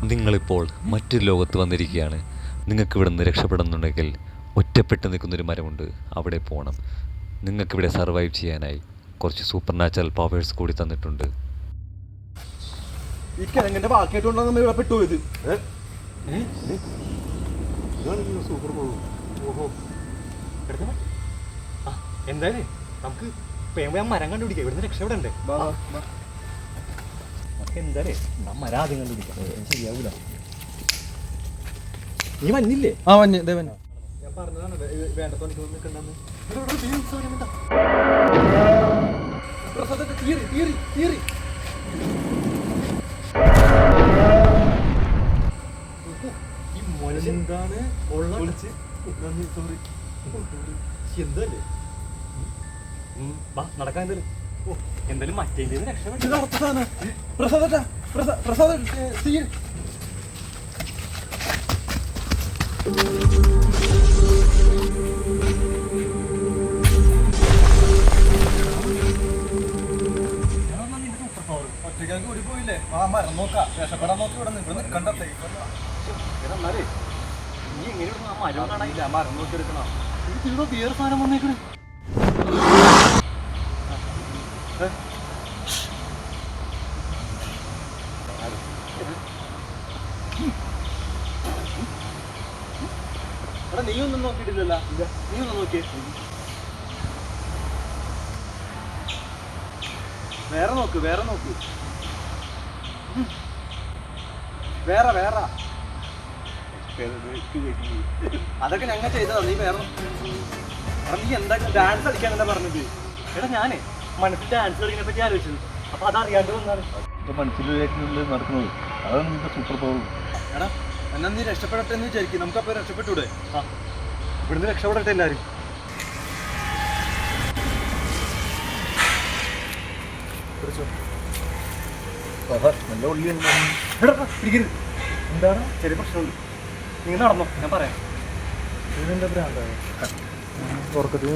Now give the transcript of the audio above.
നിങ്ങളിപ്പോൾ മറ്റൊരു ലോകത്ത് വന്നിരിക്കുകയാണ്. നിങ്ങൾക്കിവിടെ നിന്ന് രക്ഷപ്പെടുന്നുണ്ടെങ്കിൽ ഒറ്റപ്പെട്ട് നിൽക്കുന്നൊരു മരമുണ്ട്, അവിടെ പോകണം. നിങ്ങൾക്കിവിടെ സർവൈവ് ചെയ്യാനായി കുറച്ച് സൂപ്പർ നാച്ചുറൽ പവേഴ്സ് കൂടി തന്നിട്ടുണ്ട്. ഈ കിഴങ്ങിന്റെ ബാക്കിയായിട്ടുണ്ടെന്ന് ഇവിടെ പെട്ടുപോയത്. സൂപ്പർ പോകും. ഓഹോ, എന്തായാലും നമുക്ക് മരം കണ്ടുപിടിക്കാം. ഇവിടുന്ന് രക്ഷപ്പെടണ്ടേ? എന്തായാലേ മരം ആദ്യം കണ്ടുപിടിക്കാം. ശരിയാവൂല. നീ വന്നില്ലേ? ഞാൻ പറഞ്ഞതാണ് വേണ്ടപ്പോ നിൽക്കണ്ടെന്ന്. ഈ മുലന്താണ് സോറി. എന്തല്ലേ നടക്കാൻ എന്തായാലും. ഓ, എന്തായാലും മറ്റേ രക്ഷപ്പെട്ടു. ഒറ്റയ്ക്ക് കൂടി പോയില്ലേ? ആ മരം നോക്കാം, രക്ഷപ്പെടാൻ നോക്കി ഇവിടെ നിൽക്കണ്ടേ. എന്നാലേ നീ എങ്ങനെ മരം കാണാനില്ല? മരം നോക്കി എടുക്കണം. ഇവിടെ വേറെ സാധനം വന്നേക്കണേ. എടാ, നീ ഒന്നും നോക്കിയിട്ടില്ലല്ലോ. നീ ഒന്ന് നോക്കിയേ. വേറെ നോക്ക്, വേറെ നോക്ക്. വേറെ വേറെ അതൊക്കെ ഞങ്ങൾ ചെയ്തതാ. നീ വേറെ നീ എന്താ ഡാൻസ് കളിക്കാൻ എന്താ പറഞ്ഞത്? എടാ ഞാനേ മനസ്സിൽ ഡാൻസ് കളിക്കിനെ പറ്റി ആലോചിച്ചത്. അപ്പൊ അതറിയാണ്ട് വന്നാണ് മനസ്സിലായിട്ടുള്ളത് നടക്കുന്നത്. അതാണ് നിന്റെ സൂപ്പർ പവർ. എടാ, എന്നാ നീ രക്ഷപ്പെടട്ടെ എന്ന് വിചാരിക്കും. നമുക്കപ്പോ രക്ഷപ്പെട്ടൂടെ? ആ, ഇവിടുന്ന് രക്ഷപ്പെടട്ടെ എല്ലാവരും. നല്ല ഉള്ളി പിടിക്കരുത്. എന്താണ്? ചെറിയ പ്രശ്നമുണ്ട്. നിങ്ങൾ നടന്നോ, ഞാൻ പറയാം. ഇതിനെന്താ ഭ്രാന്താ? തുറക്കത്തിൽ